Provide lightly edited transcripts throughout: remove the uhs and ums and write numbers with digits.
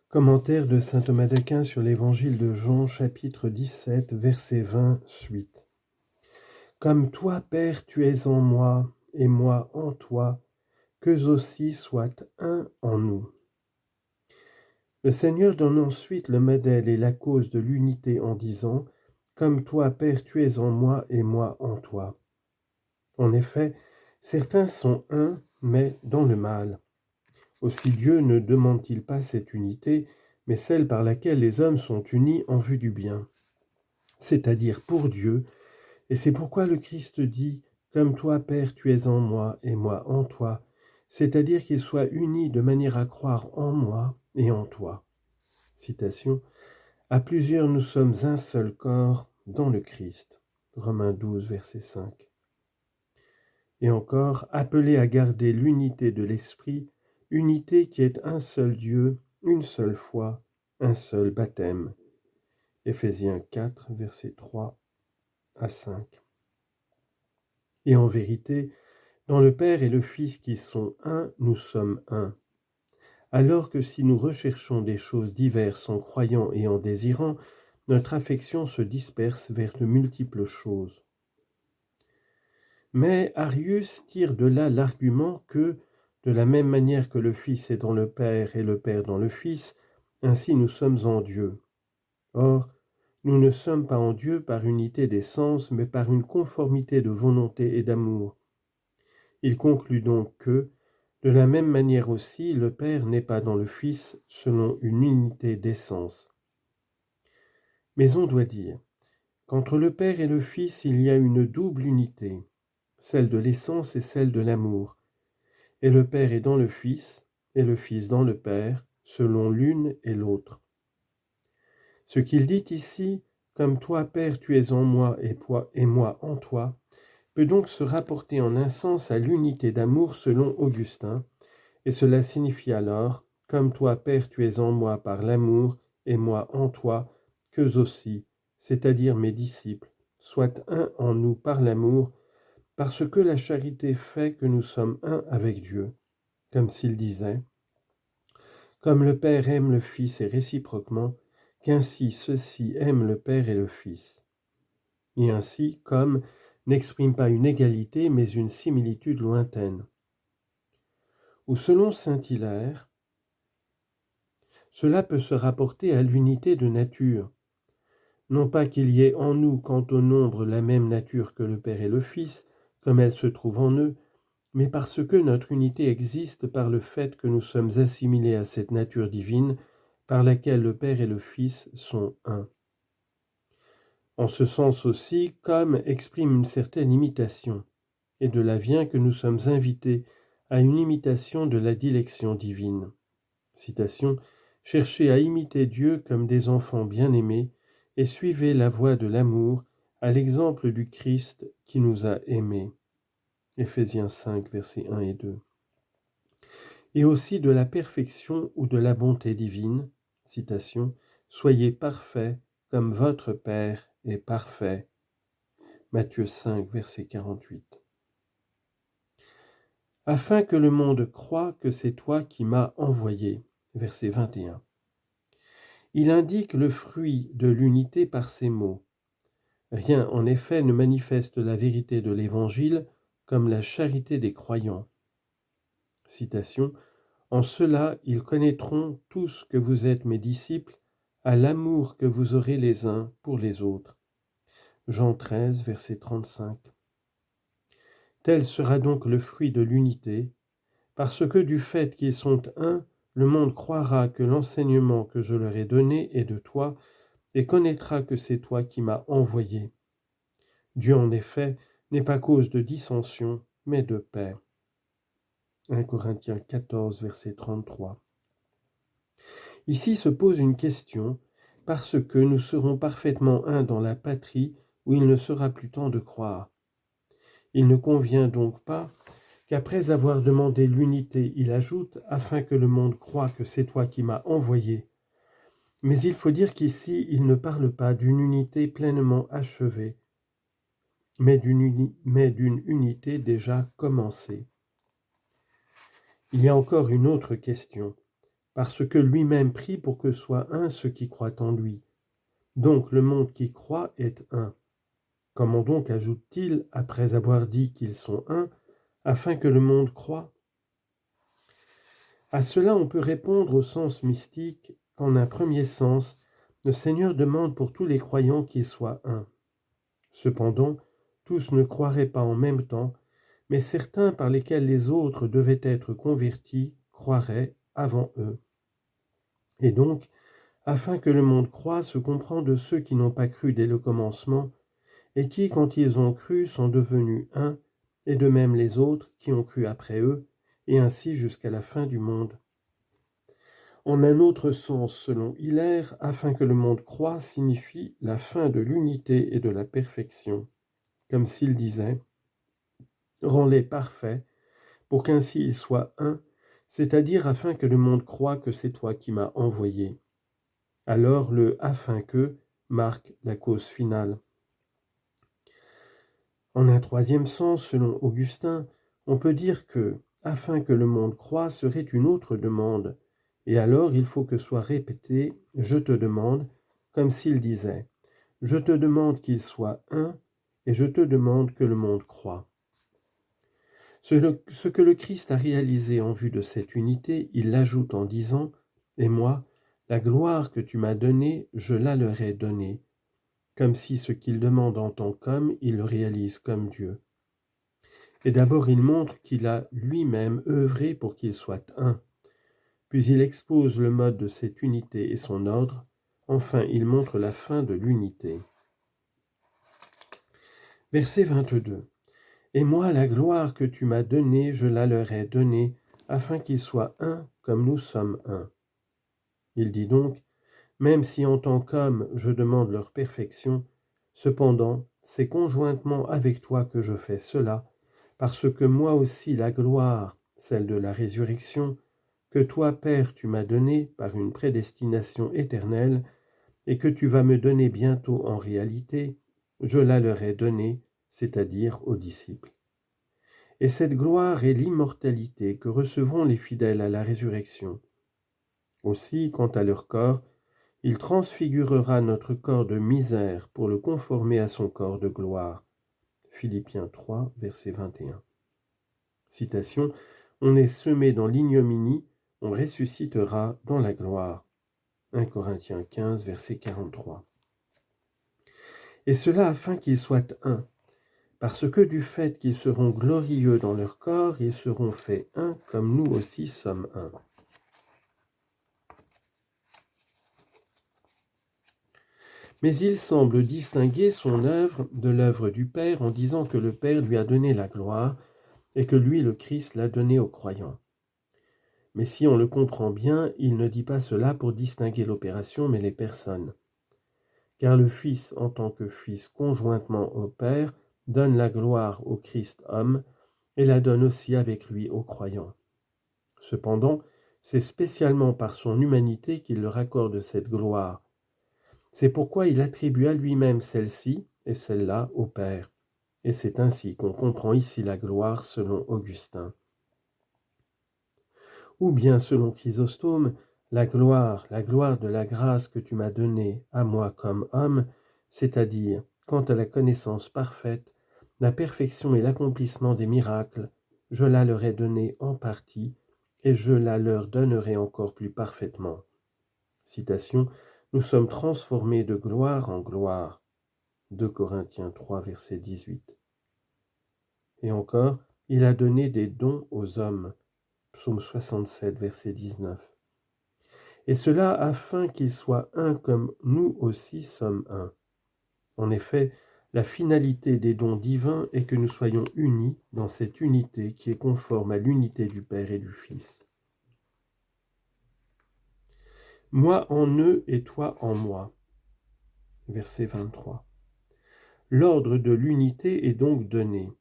Commentaire de saint Thomas d'Aquin sur l'évangile de Jean, chapitre 17, verset 20, suite. Comme toi, Père, tu es en moi, et moi en toi, qu'eux aussi soient un en nous. Le Seigneur donne ensuite le modèle et la cause de l'unité en disant « Comme toi, Père, tu es en moi, et moi en toi ». En effet, certains sont un, mais dans le mal. Aussi Dieu ne demande-t-il pas cette unité, mais celle par laquelle les hommes sont unis en vue du bien, c'est-à-dire pour Dieu, et c'est pourquoi le Christ dit « Comme toi, Père, tu es en moi, et moi en toi », c'est-à-dire qu'ils soient unis de manière à croire en moi et en toi. Citation « À plusieurs nous sommes un seul corps dans le Christ ». Romains 12, verset 5. Et encore, appelés à garder l'unité de l'Esprit, unité qui est un seul Dieu, une seule foi, un seul baptême. Éphésiens 4, versets 3 à 5. Et en vérité, dans le Père et le Fils qui sont un, nous sommes un. Alors que si nous recherchons des choses diverses en croyant et en désirant, notre affection se disperse vers de multiples choses. Mais Arius tire de là l'argument que, de la même manière que le Fils est dans le Père et le Père dans le Fils, ainsi nous sommes en Dieu. Or, nous ne sommes pas en Dieu par unité d'essence, mais par une conformité de volonté et d'amour. Il conclut donc que, de la même manière aussi, le Père n'est pas dans le Fils selon une unité d'essence. Mais on doit dire qu'entre le Père et le Fils, il y a une double unité, celle de l'essence et celle de l'amour. Et le Père est dans le Fils, et le Fils dans le Père, selon l'une et l'autre. Ce qu'il dit ici, comme toi, Père, tu es en moi et moi en toi, peut donc se rapporter en un sens à l'unité d'amour selon Augustin, et cela signifie alors, comme toi, Père, tu es en moi par l'amour, et moi en toi, qu'eux aussi, c'est-à-dire mes disciples, soient un en nous par l'amour, parce que la charité fait que nous sommes un avec Dieu. Comme s'il disait « Comme le Père aime le Fils et réciproquement, qu'ainsi ceux-ci aiment le Père et le Fils. » Et ainsi, comme n'exprime pas une égalité, mais une similitude lointaine. Ou selon saint Hilaire, cela peut se rapporter à l'unité de nature. Non pas qu'il y ait en nous, quant au nombre, la même nature que le Père et le Fils, comme elle se trouve en eux, mais parce que notre unité existe par le fait que nous sommes assimilés à cette nature divine par laquelle le Père et le Fils sont un. En ce sens aussi, comme exprime une certaine imitation, et de là vient que nous sommes invités à une imitation de la dilection divine. Citation « Cherchez à imiter Dieu comme des enfants bien-aimés et suivez la voie de l'amour à l'exemple du Christ qui nous a aimés. » Éphésiens 5, versets 1 et 2. Et aussi de la perfection ou de la bonté divine. Citation « Soyez parfaits comme votre Père est parfait. » Matthieu 5, verset 48. Afin que le monde croie que c'est toi qui m'as envoyé. Verset 21. Il indique le fruit de l'unité par ces mots. Rien, en effet, ne manifeste la vérité de l'Évangile comme la charité des croyants. Citation « En cela, ils connaîtront tous que vous êtes mes disciples, à l'amour que vous aurez les uns pour les autres. » Jean 13, verset 35. Tel sera donc le fruit de l'unité, parce que du fait qu'ils sont un, le monde croira que l'enseignement que je leur ai donné est de toi, et connaîtra que c'est toi qui m'as envoyé. Dieu, en effet, n'est pas cause de dissension, mais de paix. 1 Corinthiens 14, verset 33. Ici se pose une question, parce que nous serons parfaitement un dans la patrie où il ne sera plus temps de croire. Il ne convient donc pas qu'après avoir demandé l'unité, il ajoute « afin que le monde croie que c'est toi qui m'as envoyé ». Mais il faut dire qu'ici, il ne parle pas d'une unité pleinement achevée, mais d'une unité déjà commencée. Il y a encore une autre question, parce que lui-même prie pour que soit un ceux qui croient en lui. Donc le monde qui croit est un. Comment donc ajoute-t-il, après avoir dit qu'ils sont un, afin que le monde croie? À cela on peut répondre au sens mystique qu'en un premier sens, le Seigneur demande pour tous les croyants qu'ils soient un. Cependant, tous ne croiraient pas en même temps, mais certains par lesquels les autres devaient être convertis croiraient avant eux. Et donc, afin que le monde croie, se comprend de ceux qui n'ont pas cru dès le commencement, et qui, quand ils ont cru, sont devenus un, et de même les autres qui ont cru après eux, et ainsi jusqu'à la fin du monde. En un autre sens, selon Hilaire, afin que le monde croie signifie la fin de l'unité et de la perfection, comme s'il disait « Rends-les parfaits, pour qu'ainsi ils soient un, c'est-à-dire afin que le monde croie que c'est toi qui m'as envoyé. » Alors le « afin que » marque la cause finale. En un troisième sens, selon Augustin, on peut dire que « afin que le monde croie » serait une autre demande, et alors il faut que soit répété « je te demande » comme s'il disait « je te demande qu'il soit un, et je te demande que le monde croie ». Ce que le Christ a réalisé en vue de cette unité, il l'ajoute en disant « Et moi, la gloire que tu m'as donnée, je la leur ai donnée », comme si ce qu'il demande en tant qu'homme, il le réalise comme Dieu. Et d'abord il montre qu'il a lui-même œuvré pour qu'il soit un, puis il expose le mode de cette unité et son ordre, enfin il montre la fin de l'unité. Verset 22. Et moi, la gloire que tu m'as donnée, je la leur ai donnée, afin qu'ils soient un comme nous sommes un. Il dit donc, même si en tant qu'homme je demande leur perfection, cependant c'est conjointement avec toi que je fais cela, parce que moi aussi la gloire, celle de la résurrection, que toi, Père, tu m'as donnée par une prédestination éternelle, et que tu vas me donner bientôt en réalité, je la leur ai donnée, c'est-à-dire aux disciples. Et cette gloire est l'immortalité que recevront les fidèles à la résurrection. Aussi, quant à leur corps, il transfigurera notre corps de misère pour le conformer à son corps de gloire. Philippiens 3, verset 21. Citation, on est semé dans l'ignominie, on ressuscitera dans la gloire. 1 Corinthiens 15, verset 43. Et cela afin qu'ils soient un, parce que du fait qu'ils seront glorieux dans leur corps, ils seront faits un comme nous aussi sommes un. Mais il semble distinguer son œuvre de l'œuvre du Père en disant que le Père lui a donné la gloire et que lui, le Christ, l'a donnée aux croyants. Mais si on le comprend bien, il ne dit pas cela pour distinguer l'opération, mais les personnes. Car le Fils, en tant que Fils conjointement au Père, donne la gloire au Christ homme et la donne aussi avec lui aux croyants. Cependant, c'est spécialement par son humanité qu'il leur accorde cette gloire. C'est pourquoi il attribue à lui-même celle-ci et celle-là au Père. Et c'est ainsi qu'on comprend ici la gloire selon Augustin. Ou bien selon Chrysostome, la gloire de la grâce que tu m'as donnée à moi comme homme, c'est-à-dire, quant à la connaissance parfaite, la perfection et l'accomplissement des miracles, je la leur ai donnée en partie, et je la leur donnerai encore plus parfaitement. Citation, nous sommes transformés de gloire en gloire. 2 Corinthiens 3, verset 18. Et encore, il a donné des dons aux hommes. Psaume 67, verset 19. Et cela afin qu'ils soient un comme nous aussi sommes un. En effet, la finalité des dons divins est que nous soyons unis dans cette unité qui est conforme à l'unité du Père et du Fils. Moi en eux et toi en moi. Verset 23. L'ordre de l'unité est donc donné,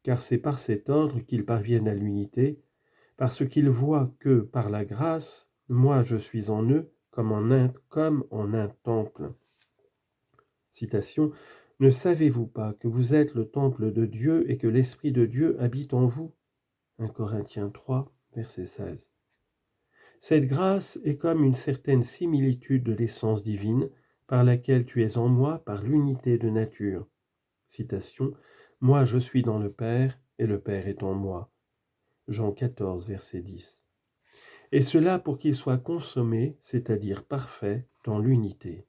car c'est par cet ordre qu'ils parviennent à l'unité, parce qu'ils voient que, par la grâce, moi je suis en eux comme en un temple. Citation, ne savez-vous pas que vous êtes le temple de Dieu et que l'Esprit de Dieu habite en vous? 1 Corinthiens 3, verset 16. Cette grâce est comme une certaine similitude de l'essence divine par laquelle tu es en moi par l'unité de nature. Citation. Moi je suis dans le Père et le Père est en moi. Jean 14, verset 10. Et cela pour qu'il soit consommé, c'est-à-dire parfait, dans l'unité.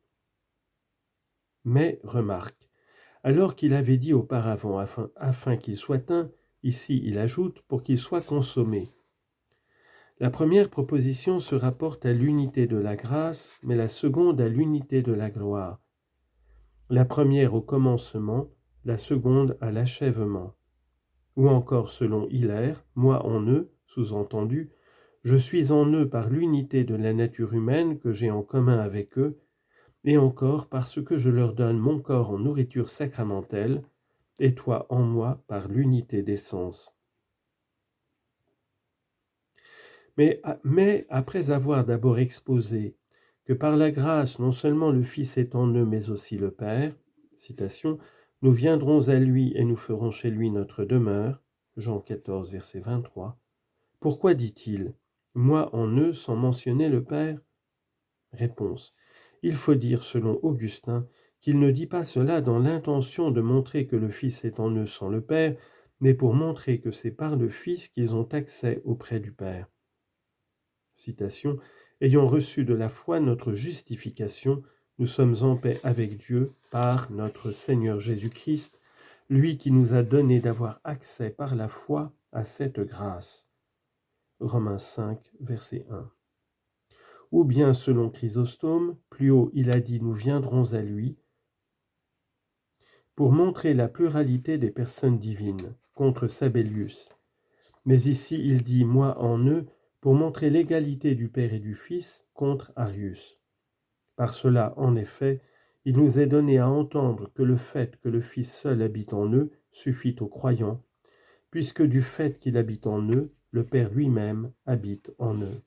Mais, remarque, alors qu'il avait dit auparavant afin qu'il soit un, ici il ajoute pour qu'il soit consommé. La première proposition se rapporte à l'unité de la grâce, mais la seconde à l'unité de la gloire. La première au commencement, la seconde à l'achèvement. Ou encore selon Hilaire, moi en eux, sous-entendu, je suis en eux par l'unité de la nature humaine que j'ai en commun avec eux, et encore parce que je leur donne mon corps en nourriture sacramentelle, et toi en moi par l'unité d'essence. Mais après avoir d'abord exposé que par la grâce non seulement le Fils est en eux, mais aussi le Père, citation, nous viendrons à lui et nous ferons chez lui notre demeure, Jean 14, verset 23, pourquoi dit-il « moi en eux » sans mentionner le Père? Réponse. Il faut dire, selon Augustin, qu'il ne dit pas cela dans l'intention de montrer que le Fils est en eux sans le Père, mais pour montrer que c'est par le Fils qu'ils ont accès auprès du Père. Citation. Ayant reçu de la foi notre justification, nous sommes en paix avec Dieu par notre Seigneur Jésus-Christ, lui qui nous a donné d'avoir accès par la foi à cette grâce. Romains 5, verset 1. Ou bien, selon Chrysostome, plus haut il a dit « nous viendrons à lui » pour montrer la pluralité des personnes divines, contre Sabellius. Mais ici il dit « moi en eux » pour montrer l'égalité du Père et du Fils contre Arius. Par cela, en effet, il nous est donné à entendre que le fait que le Fils seul habite en eux suffit aux croyants, puisque du fait qu'il habite en eux, le Père lui-même habite en eux.